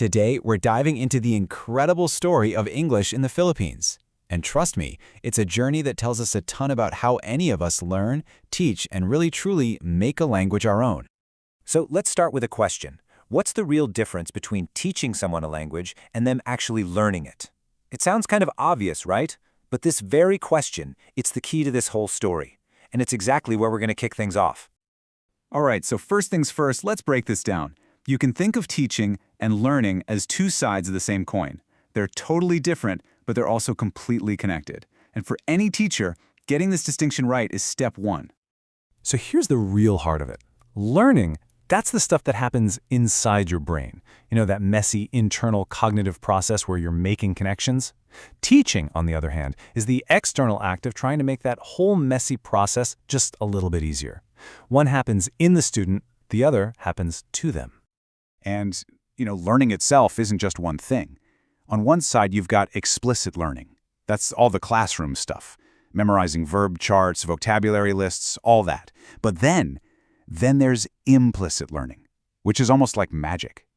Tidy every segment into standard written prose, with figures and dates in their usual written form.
Today, we're diving into the incredible story of English in the Philippines. And trust me, it's a journey that tells us a ton about how any of us learn, teach, and really truly make a language our own. So let's start with a question. What's the real difference between teaching someone a language and them actually learning it? It sounds kind of obvious, right? But this very question, it's the key to this whole story. And it's exactly where we're going to kick things off. All right, so first things first, let's break this down. You can think of teaching and learning as two sides of the same coin. They're totally different, but they're also completely connected. And for any teacher, getting this distinction right is step one. So here's the real heart of it. Learning, that's the stuff that happens inside your brain. You know, that messy internal cognitive process where you're making connections. Teaching, on the other hand, is the external act of trying to make that whole messy process just a little bit easier. One happens in the student, the other happens to them. And, learning itself isn't just one thing. On one side, you've got explicit learning. That's all the classroom stuff. Memorizing verb charts, vocabulary lists, all that. But then there's implicit learning, which is almost like magic.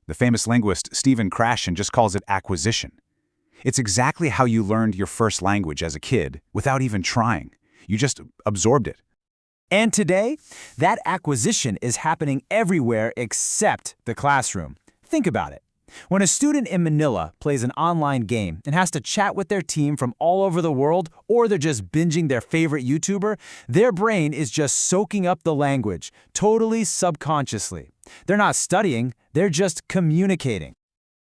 The famous linguist Stephen Krashen just calls it acquisition. It's exactly how you learned your first language as a kid without even trying. You just absorbed it. And today, that acquisition is happening everywhere except the classroom. Think about it. When a student in Manila plays an online game and has to chat with their team from all over the world, or they're just binging their favorite YouTuber, their brain is just soaking up the language, totally subconsciously. They're not studying, they're just communicating.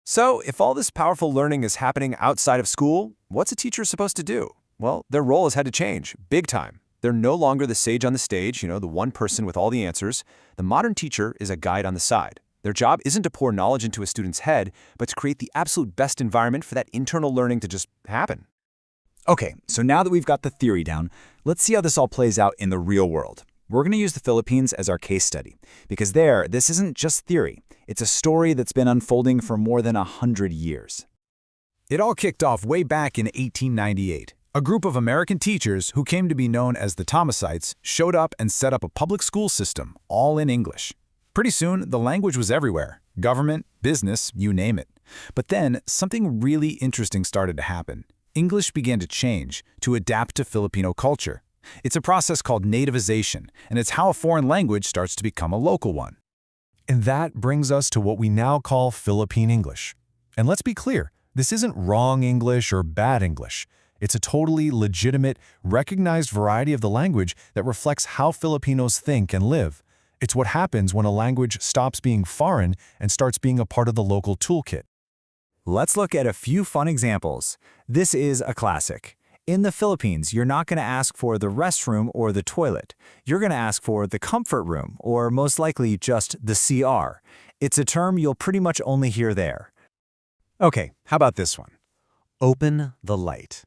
So, if all this powerful learning is happening outside of school, what's a teacher supposed to do? Well, their role has had to change, big time. They're no longer the sage on the stage, the one person with all the answers. The modern teacher is a guide on the side. Their job isn't to pour knowledge into a student's head, but to create the absolute best environment for that internal learning to just happen. Okay, so now that we've got the theory down, let's see how this all plays out in the real world. We're going to use the Philippines as our case study, because this isn't just theory. It's a story that's been unfolding for more than 100 years. It all kicked off way back in 1898. A group of American teachers who came to be known as the Thomasites showed up and set up a public school system, all in English. Pretty soon, the language was everywhere. Government, business, you name it. But then, something really interesting started to happen. English began to change, to adapt to Filipino culture. It's a process called nativization, and it's how a foreign language starts to become a local one. And that brings us to what we now call Philippine English. And let's be clear, this isn't wrong English or bad English. It's a totally legitimate, recognized variety of the language that reflects how Filipinos think and live. It's what happens when a language stops being foreign and starts being a part of the local toolkit. Let's look at a few fun examples. This is a classic. In the Philippines, you're not going to ask for the restroom or the toilet. You're going to ask for the comfort room, or most likely just the CR. It's a term you'll pretty much only hear there. Okay, how about this one? Open the light.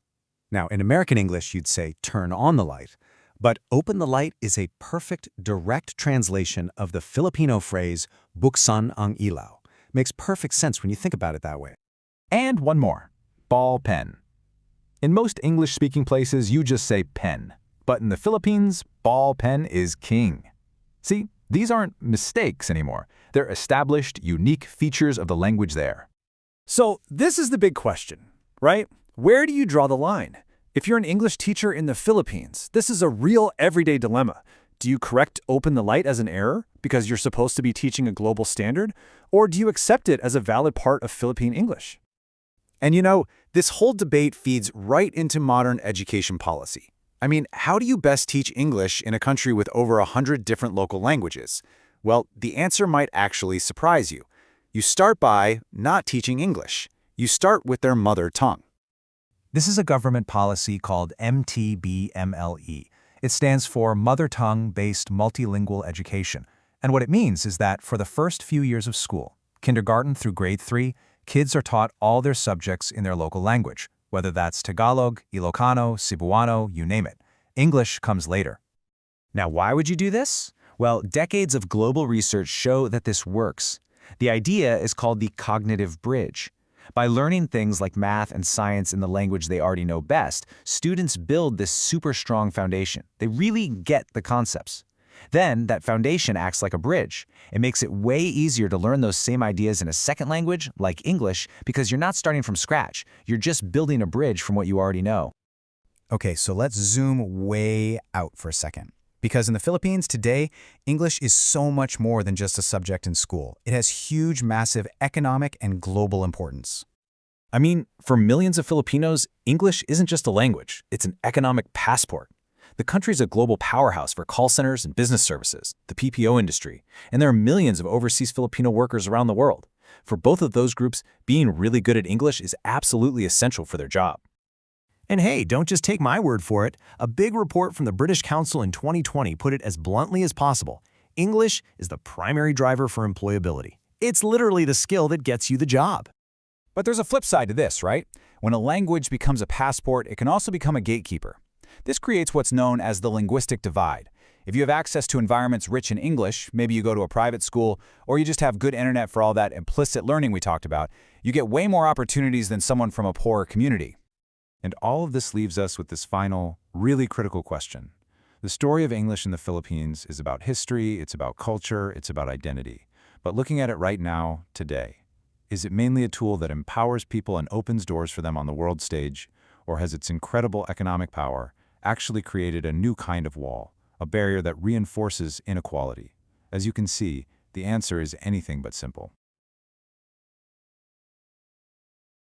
Now, in American English, you'd say turn on the light. But open the light is a perfect, direct translation of the Filipino phrase, buksan ang ilaw. Makes perfect sense when you think about it that way. And one more, ball pen. In most English-speaking places, you just say pen. But in the Philippines, ball pen is king. See, these aren't mistakes anymore. They're established, unique features of the language there. So, this is the big question, right? Where do you draw the line? If you're an English teacher in the Philippines, this is a real everyday dilemma. Do you correct open the light as an error because you're supposed to be teaching a global standard? Or do you accept it as a valid part of Philippine English? And this whole debate feeds right into modern education policy. I mean, how do you best teach English in a country with over 100 different local languages? Well, the answer might actually surprise you. You start by not teaching English. You start with their mother tongue. This is a government policy called MTBMLE. It stands for Mother Tongue-Based Multilingual Education. And what it means is that for the first few years of school, kindergarten through grade 3, kids are taught all their subjects in their local language, whether that's Tagalog, Ilocano, Cebuano, you name it. English comes later. Now, why would you do this? Well, decades of global research show that this works. The idea is called the cognitive bridge. By learning things like math and science in the language they already know best, students build this super strong foundation. They really get the concepts. Then, that foundation acts like a bridge. It makes it way easier to learn those same ideas in a second language, like English, because you're not starting from scratch. You're just building a bridge from what you already know. Okay, so let's zoom way out for a second. Because in the Philippines today, English is so much more than just a subject in school. It has huge, massive economic and global importance. I mean, for millions of Filipinos, English isn't just a language, it's an economic passport. The country's a global powerhouse for call centers and business services, the PPO industry, and there are millions of overseas Filipino workers around the world. For both of those groups, being really good at English is absolutely essential for their job. And hey, don't just take my word for it. A big report from the British Council in 2020 put it as bluntly as possible. English is the primary driver for employability. It's literally the skill that gets you the job. But there's a flip side to this, right? When a language becomes a passport, it can also become a gatekeeper. This creates what's known as the linguistic divide. If you have access to environments rich in English, maybe you go to a private school, or you just have good internet for all that implicit learning we talked about, you get way more opportunities than someone from a poorer community. And all of this leaves us with this final, really critical question. The story of English in the Philippines is about history, it's about culture, it's about identity. But looking at it right now, today, is it mainly a tool that empowers people and opens doors for them on the world stage, or has its incredible economic power actually created a new kind of wall, a barrier that reinforces inequality? As you can see, the answer is anything but simple.